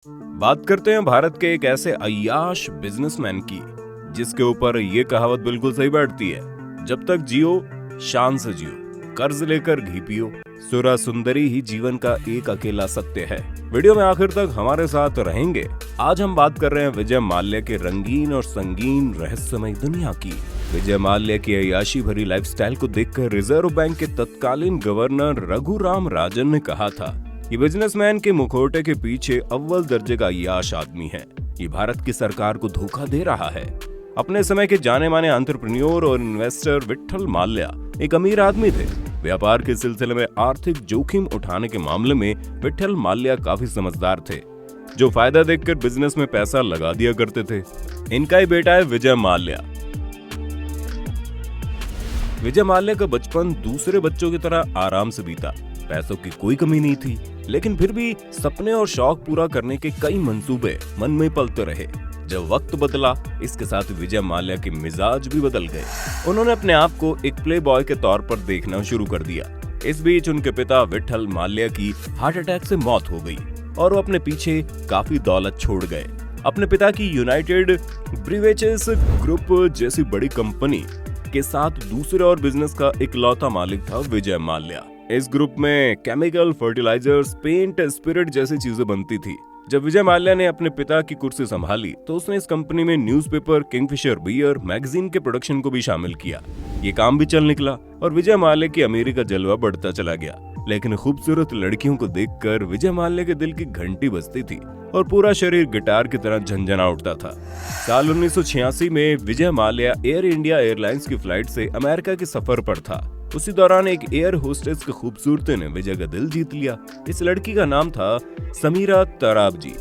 बात करते हैं भारत के एक ऐसे अय्याश बिजनेसमैन की जिसके ऊपर ये कहावत बिल्कुल सही बैठती है, जब तक जियो शान से जियो, कर्ज लेकर घी पियो, सुरा सुंदरी ही जीवन का एक अकेला सत्य है। वीडियो में आखिर तक हमारे साथ रहेंगे। आज हम बात कर रहे हैं विजय माल्या के रंगीन और संगीन रहस्यमय दुनिया की। विजय माल्या की अय्याशी भरी लाइफस्टाइल को देखकर रिजर्व बैंक के तत्कालीन गवर्नर रघुराम राजन ने कहा था, ये बिजनेसमैन के मुखौटे के पीछे अव्वल दर्जे का अय्याश आदमी है। ये भारत की सरकार को धोखा दे रहा है। अपने समय के जाने माने एंटरप्रेन्योर और इन्वेस्टर विट्ठल माल्या एक अमीर आदमी थे। व्यापार के सिलसिले में आर्थिक जोखिम उठाने के मामले में विट्ठल माल्या काफी समझदार थे, जो फायदा देखकर बिजनेस में पैसा लगा दिया करते थे। इनका ही बेटा है विजय माल्या। विजय माल्या का बचपन दूसरे बच्चों की तरह आराम से बीता। पैसों की कोई कमी नहीं थी, लेकिन फिर भी सपने और शौक पूरा करने के कई मंसूबे मन में पलते रहे। जब वक्त बदला, इसके साथ विजय माल्या के मिजाज भी बदल गए। उन्होंने अपने आप को एक प्ले बॉय के तौर पर देखना शुरू कर दिया। इस बीच उनके पिता विट्ठल माल्या की हार्ट अटैक से मौत हो गई और वो अपने पीछे काफी दौलत छोड़ गए। अपने पिता की यूनाइटेड ब्रीवेजेस ग्रुप जैसी बड़ी कंपनी के साथ दूसरे और बिजनेस का इकलौता मालिक था विजय माल्या। इस ग्रुप में केमिकल, फर्टिलाइजर्स, पेंट, स्पिरिट जैसी चीजें बनती थी। जब विजय माल्या ने अपने पिता की कुर्सी संभाली तो उसने इस कंपनी में न्यूज़पेपर, किंगफिशर बियर, मैगजीन के प्रोडक्शन को भी शामिल किया। ये काम भी चल निकला और विजय माल्या की अमीरी का जलवा बढ़ता चला गया। लेकिन खूबसूरत लड़कियों को देखकर विजय माल्या के दिल की घंटी बजती थी और पूरा शरीर गिटार की तरह झंझना उठता था। साल 1986 में Vijay Mallya air India airlines की फ्लाइट से अमेरिका के सफर पर था। उसी दौरान एक एयर होस्टेस की खूबसूरती ने विजय का दिल जीत लिया। इस लड़की का नाम था समीरा तराबजी।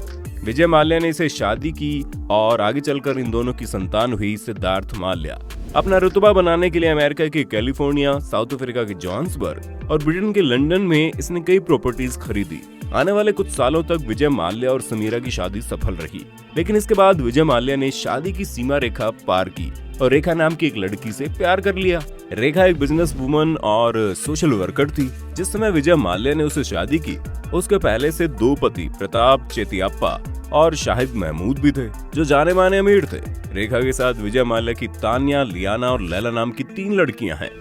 विजय माल्या ने इसे शादी की और आगे चलकर इन दोनों की संतान हुई सिद्धार्थ माल्या। अपना रुतबा बनाने के लिए अमेरिका के कैलिफोर्निया, साउथ अफ्रीका के जोहान्सबर्ग और ब्रिटेन के लंदन में इसने कई प्रॉपर्टीज खरीदी। आने वाले कुछ सालों तक विजय माल्या और समीरा की शादी सफल रही, लेकिन इसके बाद विजय माल्या ने शादी की सीमा रेखा पार की और रेखा नाम की एक लड़की से प्यार कर लिया। रेखा एक बिजनेस वुमन और सोशल वर्कर थी। जिस समय विजय माल्या ने उससे शादी की, उसके पहले से दो पति प्रताप चेतियाप्पा और शाहिद महमूद भी थे, जो जाने माने अमीर थे। रेखा के साथ विजय माल्या की तान्या, लियाना और लैला नाम की 3 लड़कियां हैं।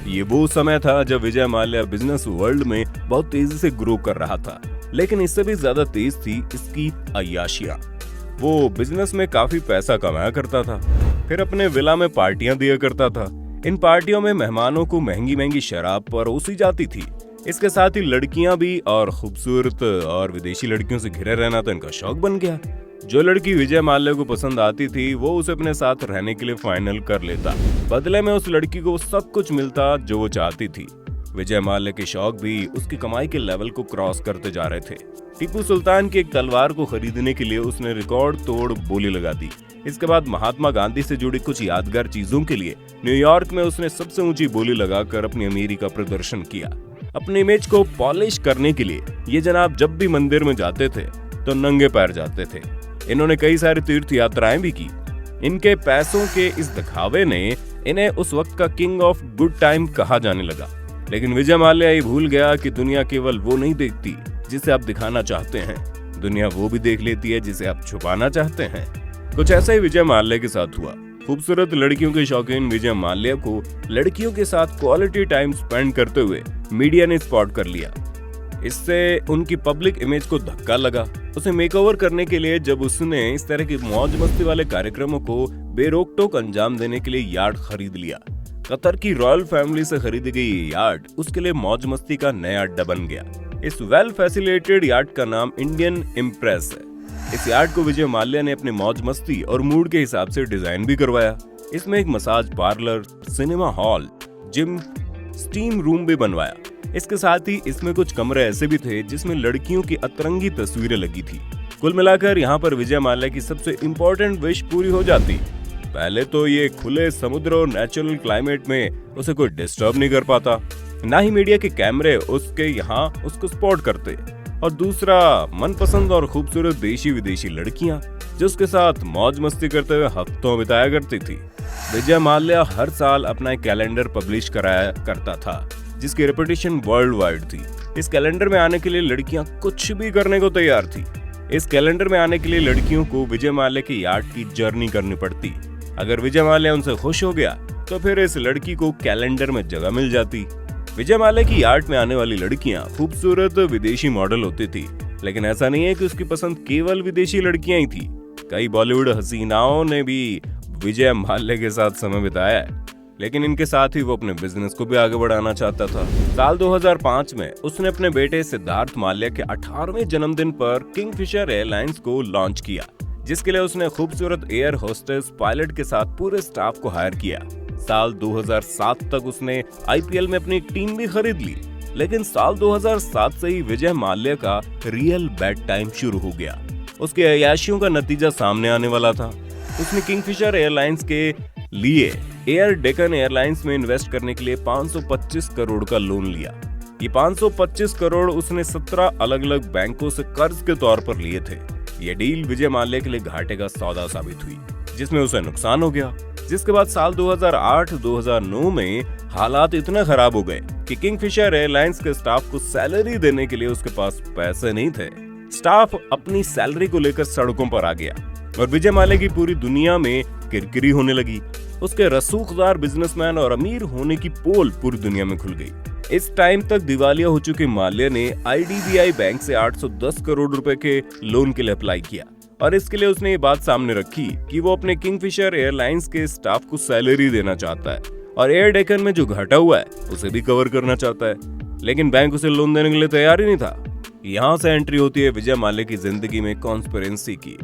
ये वो समय था जब विजय माल्या बिजनेस वर्ल्ड में बहुत तेजी से ग्रो कर रहा था, लेकिन इससे भी ज्यादा तेज थी इसकी अय्याशियां। वो बिजनेस में काफी पैसा कमाया करता था, फिर अपने विला में पार्टियां दिया करता था। इन पार्टियों में मेहमानों को महंगी महंगी शराब परोसी जाती थी। इसके साथ ही लड़कियां भी, और खूबसूरत और विदेशी लड़कियों से घिरे रहना तो इनका शौक बन गया। जो लड़की विजय माल्या को पसंद आती थी, वो उसे अपने साथ रहने के लिए फाइनल कर लेता। बदले में उस लड़की को सब कुछ मिलता जो वो चाहती थी। विजय माल्या के शौक भी उसकी कमाई के लेवल को क्रॉस करते जा रहे थे। टीपू सुल्तान की एक तलवार को खरीदने के लिए उसने रिकॉर्ड तोड़ बोली लगा दी। इसके बाद महात्मा गांधी से जुड़ी कुछ यादगार चीजों के लिए न्यूयॉर्क में उसने सबसे ऊंची बोली लगाकर अपनी अमीरी का प्रदर्शन किया। अपनी इमेज को पॉलिश करने के लिए ये जनाब जब भी मंदिर में जाते थे तो नंगे पैर जाते थे। इन्होंने कई सारी तीर्थ यात्राएं भी की। इनके पैसों के इस दिखावे ने इन्हें उस वक्त का किंग ऑफ गुड टाइम कहा जाने लगा। लेकिन विजय माल्या ये भूल गया कि दुनिया केवल वो नहीं देखती जिसे आप दिखाना चाहते हैं, दुनिया वो भी देख लेती है जिसे आप छुपाना चाहते हैं। कुछ ऐसा ही विजय माल्या के साथ हुआ। खूबसूरत लड़कियों के शौकीन विजय माल्या को लड़कियों के साथ क्वालिटी टाइम स्पेंड करते हुए मीडिया ने स्पॉट कर लिया। इससे उनकी पब्लिक इमेज को धक्का लगा। उसे मेकओवर करने के लिए जब उसने इस तरह की मौज मस्ती वाले कार्यक्रमों को बेरोक टोक अंजाम देने के लिए यार्ड खरीद लिया। कतर की रॉयल फैमिली से खरीदी गई ये यार्ड उसके लिए मौज मस्ती का नया अड्डा बन गया। इस वेल फैसिलिटेटेड यार्ड का नाम इंडियन इम्प्रेस है। इस यार्ड को विजय माल्या ने अपने मौज मस्ती और मूड के हिसाब से डिजाइन भी करवाया। इसमें एक massage parlour, cinema hall, gym, steam room भी बनवाया। इसके साथ ही इसमें कुछ कमरे ऐसे भी थे जिसमें लड़कियों की अतरंगी तस्वीरें लगी थी। कुल मिलाकर यहाँ पर विजय माल्या की सबसे इम्पोर्टेंट विश पूरी हो जाती। पहले तो ये खुले समुद्र और नेचुरल क्लाइमेट में उसे कोई डिस्टर्ब नहीं कर पाता, ना ही मीडिया के कैमरे उसके यहाँ उसको स्पॉट करते, और दूसरा मनपसंद और खूबसूरत देशी विदेशी लड़कियां जो उसके साथ मौज मस्ती करते हुए हफ्तों बिताया करती थी। विजय माल्या हर साल अपना एक कैलेंडर पब्लिश कराया करता था जिसकी रेपुटेशन वर्ल्ड वाइड थी। इस कैलेंडर में आने के लिए लड़कियां कुछ भी करने को तैयार थी। इस कैलेंडर में आने के लिए लड़कियों को विजय माल्या की याट की जर्नी करनी पड़ती। अगर विजय माल्या उनसे खुश हो गया तो फिर इस लड़की को कैलेंडर में जगह मिल जाती। विजय माल्या की याट में आने वाली लड़कियां खूबसूरत विदेशी मॉडल होती थी, लेकिन ऐसा नहीं है कि उसकी पसंद केवल विदेशी लड़कियां ही थी। कई बॉलीवुड हसीनाओं ने भी विजय माल्या के साथ समय बिताया है, लेकिन इनके साथ ही वो अपने बिजनेस को भी आगे बढ़ाना चाहता था। साल 2005 में उसने अपने बेटे सिद्धार्थ माल्या के 18वें जन्मदिन पर किंगफिशर एयरलाइंस को लॉन्च किया, जिसके लिए उसने खूबसूरत एयर होस्टेस पायलट के साथ पूरे स्टाफ को हायर किया। साल 2007 तक उसने आईपीएल में अपनी टीम भी खरीद ली, लेकिन साल 2007 से ही विजय माल्या का रियल बैड टाइम शुरू हो गया। उसके अय्याशियों का नतीजा सामने आने वाला था। उसने किंगफिशर एयरलाइंस के लिए एयर डेक्कन एयरलाइंस में इन्वेस्ट करने के लिए 525 करोड़ का लोन लिया। ये 525 करोड़ उसने 17 अलग अलग बैंकों से कर्ज के तौर पर लिए थे। ये डील विजय माल्या के लिए घाटे का सौदा साबित हुई, जिसमें उसे नुकसान हो गया। जिसके बाद साल 2008-2009 में हालात इतने खराब हो गए कि किंगफिशर एयरलाइंस के स्टाफ को सैलरी देने के लिए उसके पास पैसे नहीं थे। स्टाफ अपनी सैलरी को लेकर सड़कों पर आ गया और विजय माल्या की पूरी दुनिया में किरकिरी होने लगी। उसके रसूखदार बिजनेसमैन और अमीर होने की पोल पूरी दुनिया में खुल गई। इस टाइम तक दिवालिया हो चुके माल्या ने आईडीबीआई बैंक से 810 करोड़ रुपए के लोन के लिए अप्लाई किया और इसके लिए उसने ये बात सामने रखी कि वो अपने किंगफिशर एयरलाइंस के स्टाफ को सैलरी देना चाहता है और एयर डेक्कन में जो घाटा हुआ है उसे भी कवर करना चाहता है, लेकिन बैंक उसे लोन देने के लिए तैयार ही नहीं था। यहाँ से एंट्री होती है विजय माल्या की जिंदगी में कॉन्स्पिरेंसी की।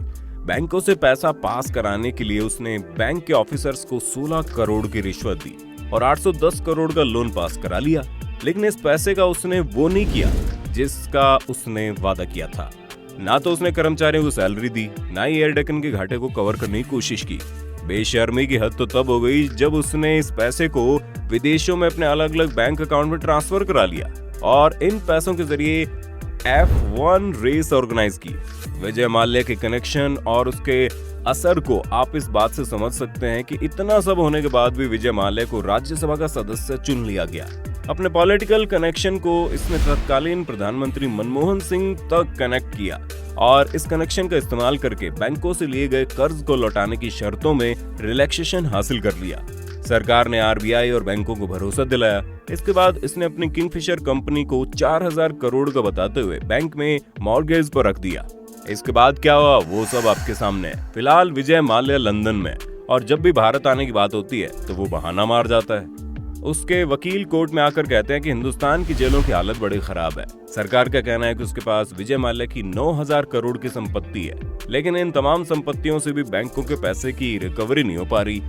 बैंकों से पैसा पास कराने के लिए उसने बैंक के ऑफिसर्स को 16 करोड़ की रिश्वत दी और 810 करोड़ का लोन पास करा लिया, लेकिन इस पैसे का उसने वो नहीं किया जिसका उसने वादा किया था। ना तो उसने कर्मचारियों को सैलरी दी, ना ही एयर डेक्कन के घाटे को कवर करने की कोशिश की। बेशर्मी की हद तो तब हो गई जब उसने इस पैसे को विदेशों में अपने अलग अलग बैंक अकाउंट में ट्रांसफर करा लिया और इन पैसों के जरिए F1 रेस ऑर्गेनाइज की। विजय माल्या के कनेक्शन और उसके असर को आप इस बात से समझ सकते हैं कि इतना सब होने के बाद भी विजय माल्या को राज्यसभा का सदस्य चुन लिया गया। अपने पॉलिटिकल कनेक्शन को इसने तत्कालीन प्रधानमंत्री मनमोहन सिंह तक कनेक्ट किया और इस कनेक्शन का इस्तेमाल करके बैंकों से लिए गए कर्ज को लौटाने की शर्तों में रिलैक्सेशन हासिल कर लिया। सरकार ने आरबीआई और बैंकों को भरोसा दिलाया। इसके बाद इसने अपनी किंगफिशर कंपनी को 4000 करोड़ का बताते हुए बैंक में मॉर्गेज पर रख दिया। इसके बाद क्या हुआ वो सब आपके सामने है। फिलहाल विजय माल्या लंदन में और जब भी भारत आने की बात होती है तो वो बहाना मार जाता है। उसके वकील कोर्ट में आकर कहते हैं कि हिंदुस्तान की जेलों की हालत बड़ी खराब है। सरकार का कहना है कि उसके पास विजय माल्या की 9000 करोड़ की संपत्ति है, लेकिन इन तमाम संपत्तियों से भी बैंकों के पैसे की रिकवरी नहीं हो पा रही।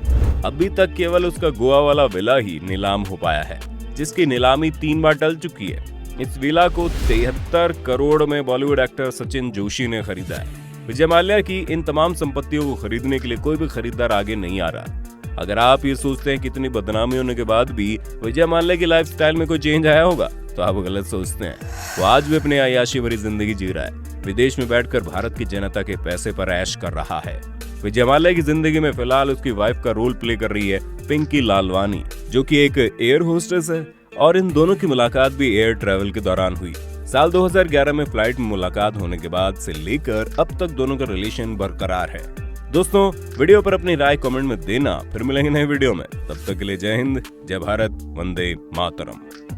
अभी तक केवल उसका गोवा वाला विला ही नीलाम हो पाया है, जिसकी नीलामी 3 बार टल चुकी है। इस विला को 73 करोड़ में बॉलीवुड एक्टर सचिन जोशी ने खरीदा है। विजय माल्या की इन तमाम संपत्तियों को खरीदने के लिए कोई भी खरीदार आगे नहीं आ रहा। अगर आप ये सोचते हैं कि इतनी बदनामी होने के बाद भी विजय माल्या की लाइफस्टाइल में कोई चेंज आया होगा तो आप गलत सोचते हैं। वो आज भी अपनी अय्याशी भरी जिंदगी जी रहा है। विदेश में बैठकर भारत की जनता के पैसे पर ऐश कर रहा है। विजय माल्या की जिंदगी में फिलहाल उसकी वाइफ का रोल प्ले कर रही है पिंकी लालवानी, जो कि एक एयर होस्टेस है और इन दोनों की मुलाकात भी एयर ट्रैवल के दौरान हुई। साल 2011 में फ्लाइट में मुलाकात होने के बाद से लेकर अब तक दोनों का रिलेशन बरकरार है। दोस्तों, वीडियो पर अपनी राय कमेंट में देना। फिर मिलेंगे नए वीडियो में, तब तक के लिए जय हिंद, जय भारत, वंदे मातरम।